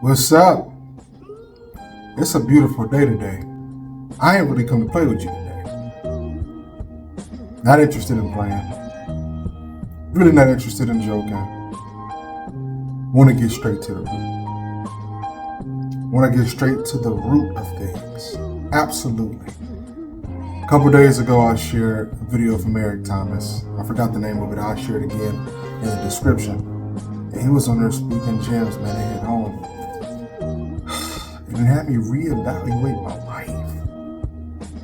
What's up? It's a beautiful day today. I ain't really come to play with you today. Not interested in playing. Really not interested in joking. Want to get straight to the root. Want to get straight to the root of things. Absolutely. A couple days ago, I shared a video from Eric Thomas. I forgot the name of it. I'll share it again in the description. And he was on there speaking gems, man. They hit home. And it had me reevaluate my life.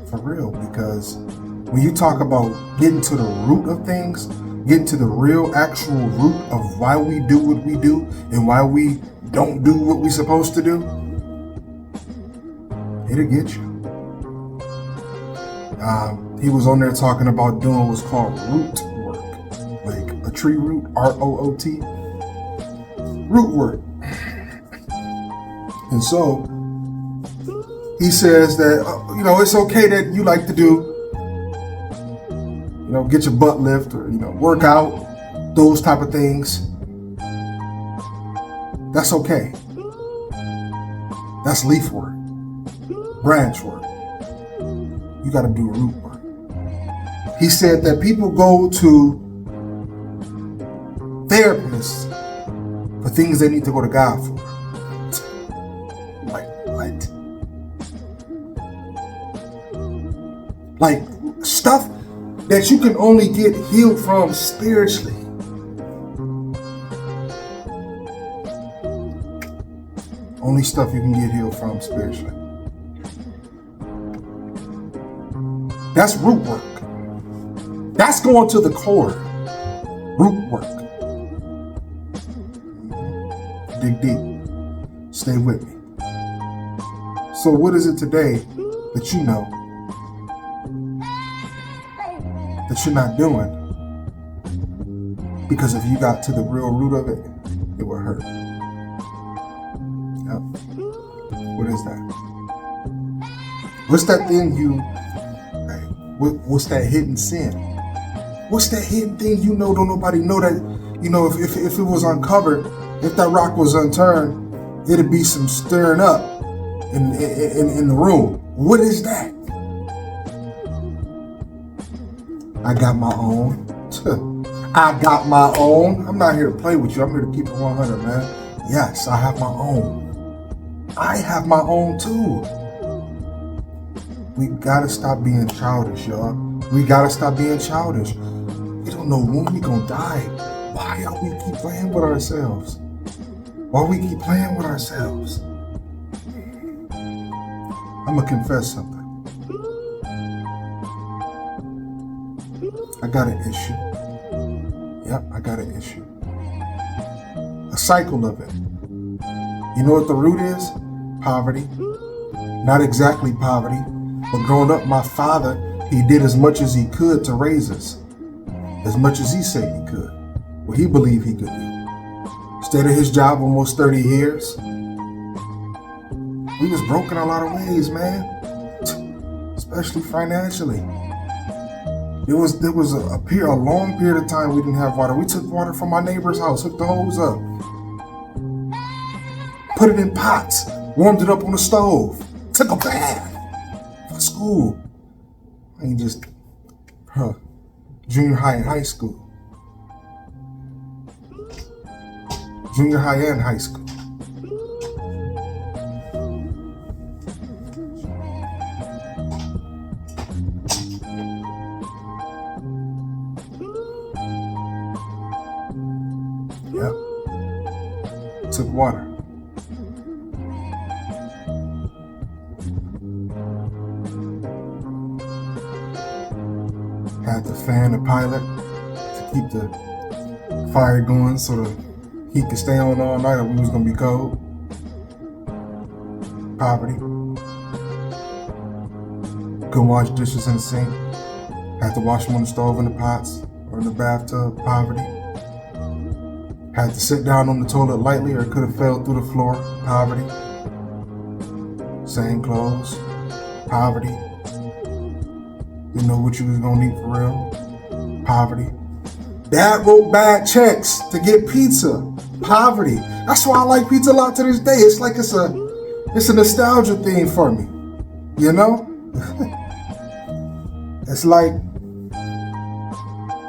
For real, because when you talk about getting to the root of things, getting to the real actual root of why we do what we do and why we don't do what we're supposed to do, it'll get you. He was on there talking about doing what's called root work, like a tree root, R-O-O-T, root work. And so he says that, it's okay that you like to do, get your butt lift or, work out, those type of things. That's okay. That's leaf work, branch work. You got to do root work. He said that people go to therapists for things they need to go to God for. Like what? Like stuff that you can only get healed from spiritually. Only stuff you can get healed from spiritually. That's root work. That's going to the core. Root work. Dig deep. Stay with me. So what is it today that you know that you're not doing? Because if you got to the real root of it, it will hurt. Yep. What is that? What's that thing what's that hidden sin? What's that hidden thing don't nobody know that, if it was uncovered, if that rock was unturned, it'd be some stirring up in the room. What is that? I got my own. I got my own. I'm not here to play with you. I'm here to keep it 100, man. Yes, I have my own. I have my own too. We gotta stop being childish, y'all. We gotta stop being childish. We don't know when we gonna die. Why are we keep playing with ourselves? Why we keep playing with ourselves? I'm gonna confess something. I got an issue. Yep, I got an issue. A cycle of it. You know what the root is? Poverty. Not exactly poverty, but growing up, my father, he did as much as he could to raise us. As much as he said he could. What he believed he could do. Stayed at his job almost 30 years. We was broke in a lot of ways, man. Especially financially. There was a long period of time we didn't have water. We took water from my neighbor's house, hooked the hose up, put it in pots, warmed it up on the stove, took a bath for school. I ain't just junior high and high school. Junior high and high school. Yep. Took water. Had to fan the pilot to keep the fire going so the heat could stay on all night or we was gonna be cold. Poverty. Couldn't wash dishes in the sink. Had to wash them on the stove in the pots or in the bathtub. Poverty. Had to sit down on the toilet lightly or it could have fell through the floor. Poverty. Same clothes. Poverty. Didn't know what you was gonna eat for real. Poverty. Dad wrote bad checks to get pizza. Poverty. That's why I like pizza a lot to this day. It's like it's a nostalgia thing for me. You know? It's like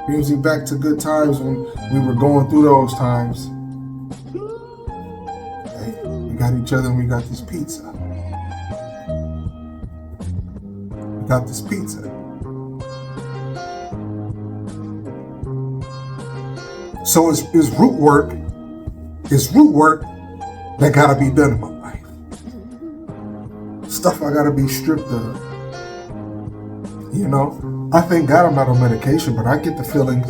brings me back to good times when we were going through those times. Hey, we got each other and we got this pizza. We got this pizza. So it's root work. It's root work that gotta be done in my life. Stuff I gotta be stripped of. You know, I thank God I'm not on medication, but I get the feeling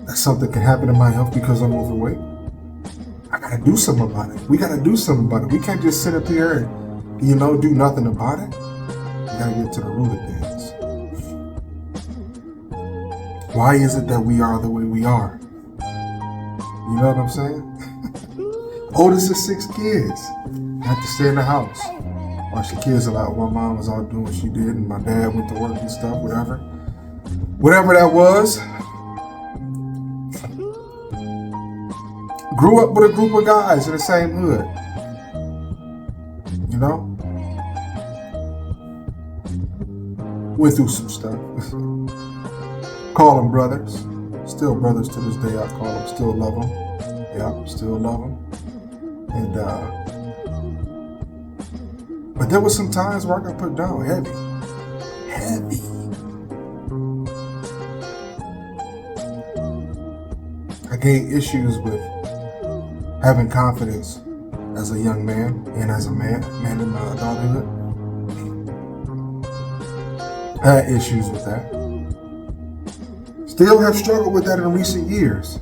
that something can happen in my health because I'm overweight. I gotta do something about it. We gotta do something about it. We can't just sit up here and, do nothing about it. We gotta get to the root of things. Why is it that we are the way we are? You know what I'm saying? Oldest of 6 kids. I had to stay in the house. Watch the kids a lot. My mom was out doing what she did, and my dad went to work and stuff, whatever. Whatever that was. Grew up with a group of guys in the same hood. You know? Went through some stuff. Call them brothers. Still brothers to this day, I call them. Still love them. Yeah, still love them. And, but there was some times where I got put down heavy. I gained issues with having confidence as a young man and as a man in my adulthood. I had issues with that. Still have struggled with that in recent years.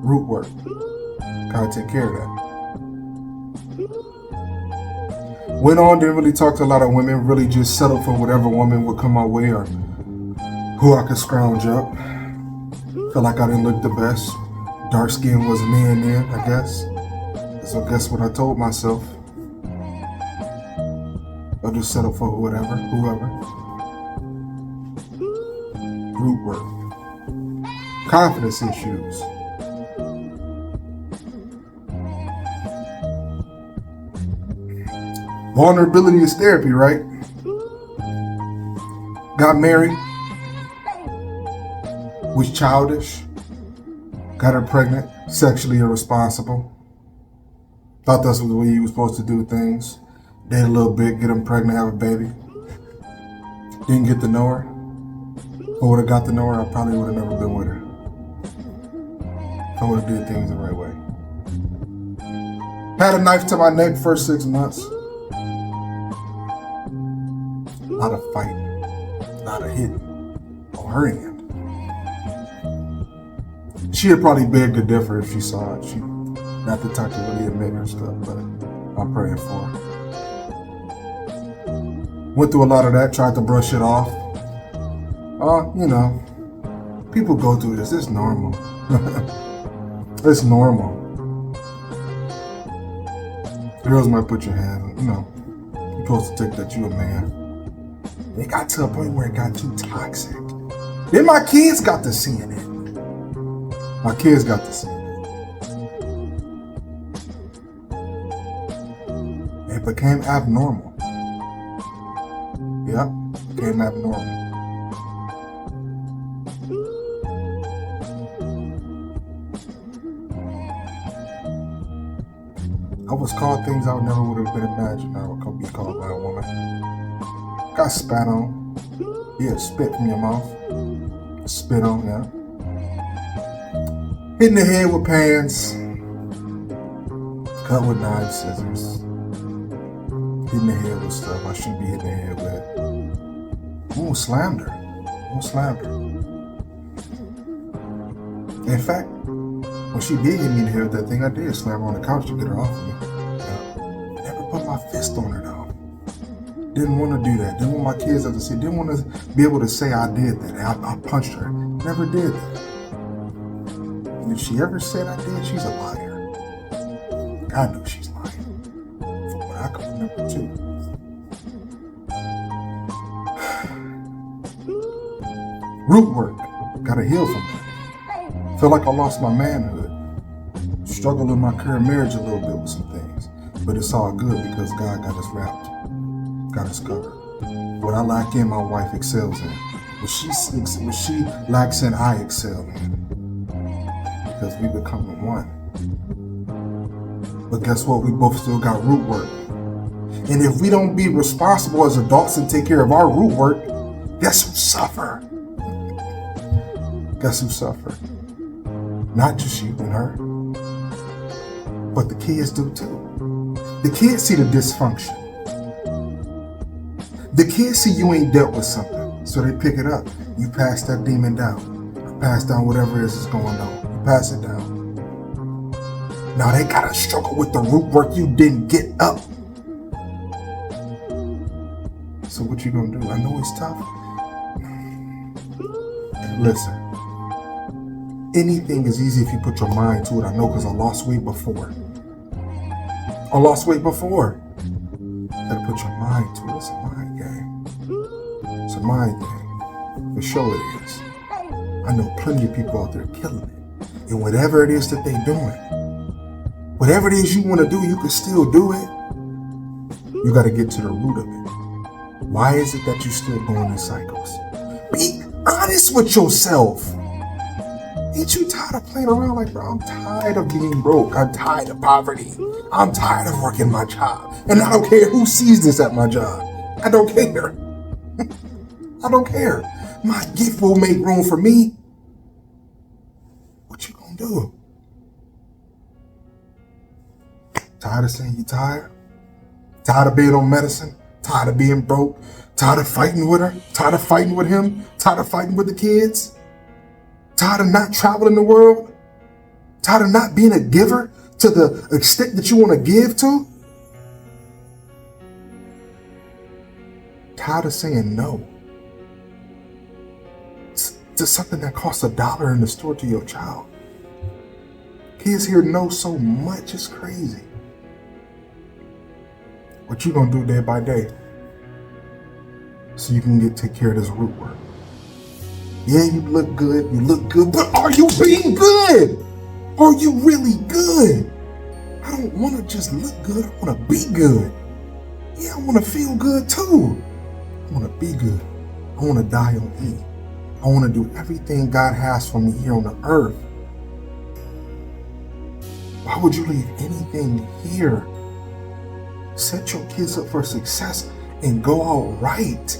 Root work. Gotta take care of that. Went on, didn't really talk to a lot of women, really just settled for whatever woman would come my way or who I could scrounge up. Felt like I didn't look the best. Dark skin wasn't in then, I guess. So guess what I told myself? I'll just settle for whoever. Root work. Confidence issues. Vulnerability is therapy, right? Got married. Was childish. Got her pregnant. Sexually irresponsible. Thought that's the way you were supposed to do things. Date a little bit, get them pregnant, have a baby. Didn't get to know her. If I would have got to know her, I probably would have never been with her. If I would have did things the right way. Had a knife to my neck first 6 months. A lot of fighting. A lot of hitting on her end. She had probably begged to differ if she saw it. She not the type to really admit her stuff, but I'm praying for her. Went through a lot of that, tried to brush it off. People go through this. It's normal. It's normal. Girls might put your hands on, you're supposed to take that you a man. It got to a point where it got too toxic. Then my kids got to seeing it. My kids got to see it. It became abnormal. Yep, became abnormal. I was called things I never would have been imagined I would be called by a woman. Got spat on. Yeah, spit from your mouth. Spit on, yeah. Hit in the head with pans. Cut with knives, scissors. Hit in the head with stuff I shouldn't be hitting the head with. Almost slammed her. In fact, when she did hit me in the head with that thing, I did slam her on the couch to get her off of me. Yeah. Never put my fist on her though. Didn't want to do that. Didn't want my kids to see. Didn't want to be able to say I did that. I punched her. Never did that. And if she ever said I did, she's a liar. I know she's lying. From what I can remember too. Root work. Gotta heal from that. Feel like I lost my manhood. Struggled in my current marriage a little bit with some things. But it's all good because God got us wrapped. Got us covered. What I lack in, my wife excels in. What she lacks in, I excel in. Because we become one. But guess what? We both still got root work. And if we don't be responsible as adults and take care of our root work, guess who suffer? Guess who suffer? Not just you and her, but the kids do too. The kids see the dysfunction. The kids see you ain't dealt with something, so they pick it up. You pass that demon down. You pass down whatever is going on. You pass it down. Now they gotta struggle with the root work you didn't get up. So what you gonna do? I know it's tough. Listen, anything is easy if you put your mind to it. I know because I lost weight before. Gotta put your mind to it. It's a mind game. It's a mind game. For sure it is. I know plenty of people out there killing it. And whatever it is that they're doing, whatever it is you want to do, you can still do it. You got to get to the root of it. Why is it that you're still going in cycles? Be honest with yourself. Ain't you tired of playing around like, bro, I'm tired of being broke. I'm tired of poverty. I'm tired of working my job. And I don't care who sees this at my job. I don't care. I don't care. My gift will make room for me. What you gonna do? Tired of saying you tired? Tired of being on medicine? Tired of being broke? Tired of fighting with her? Tired of fighting with him? Tired of fighting with the kids? Tired of not traveling the world? Tired of not being a giver to the extent that you want to give to? Tired of saying no to something that costs $1 in the store to your child? Kids hear no so much, it's crazy. What you gonna do day by day so you can take care of this root work? Yeah, you look good, but are you being good? Are you really good? I don't want to just look good, I want to be good. Yeah, I want to feel good too. I want to be good. I want to die on E. I want to do everything God has for me here on the earth. Why would you leave anything here? Set your kids up for success and go all right.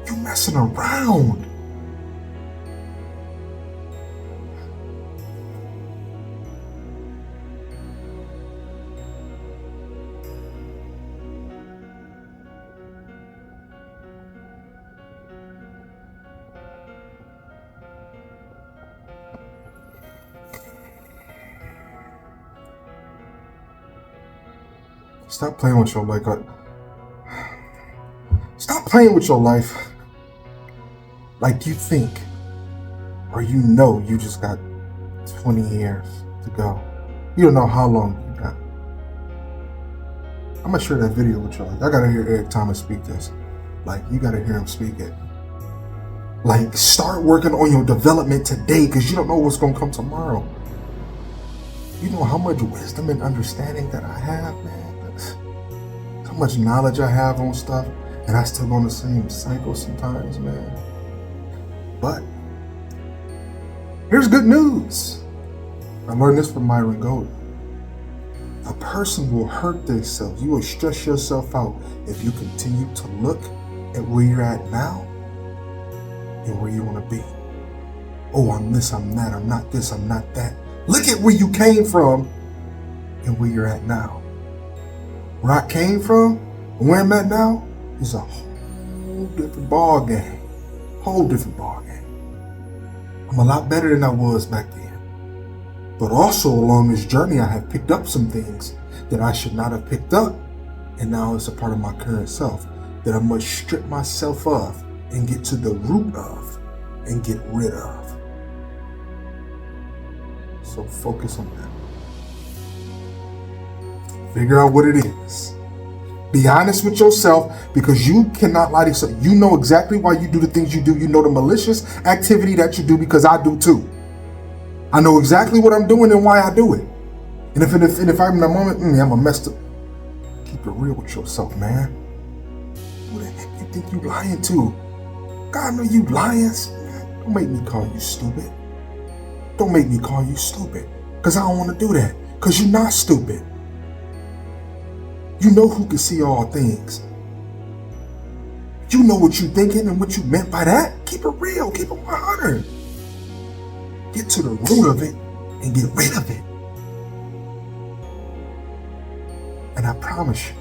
You messing around. Stop playing with your life. Stop playing with your life like you think or you know you just got 20 years to go. You don't know how long you got. I'm gonna share that video with y'all. I gotta hear Eric Thomas speak this. Like, you gotta hear him speak it. Like, start working on your development today because you don't know what's gonna come tomorrow. You know how much wisdom and understanding that I have, man? How much knowledge I have on stuff, and I still go in the same cycle sometimes, man. But here's good news. I learned this from Myron Golden. A person will hurt themselves. You will stress yourself out if you continue to look at where you're at now and where you want to be. Oh, I'm this, I'm that, I'm not this, I'm not that. Look at where you came from and where you're at now. Where I came from and where I'm at now is a whole different ball game. Whole different ball game. I'm a lot better than I was back then. But also along this journey, I have picked up some things that I should not have picked up. And now it's a part of my current self that I must strip myself of and get to the root of and get rid of. So focus on that. Figure out what it is. Be honest with yourself because you cannot lie to yourself. You know exactly why you do the things you do. You know the malicious activity that you do because I do too. I know exactly what I'm doing and why I do it. And if I'm in a moment, I'm a messed up. Keep it real with yourself, man. Who the heck you think you lying to? God know you lying. Don't make me call you stupid. Don't make me call you stupid. Because I don't want to do that. Because you're not stupid. You know who can see all things. You know what you're thinking and what you meant by that. Keep it real. Keep it 100. Get to the root of it and get rid of it. And I promise you,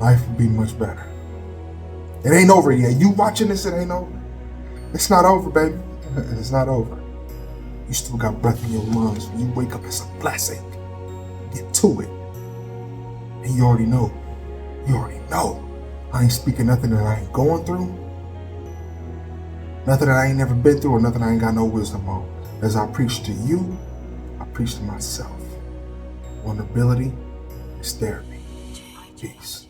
life will be much better. It ain't over yet. You watching this, it ain't over. It's not over, baby. It's not over. You still got breath in your lungs. When you wake up, it's a blessing. Get to it. And you already know. You already know. I ain't speaking nothing that I ain't going through. Nothing that I ain't never been through or nothing I ain't got no wisdom on. As I preach to you, I preach to myself. Vulnerability is therapy. Peace.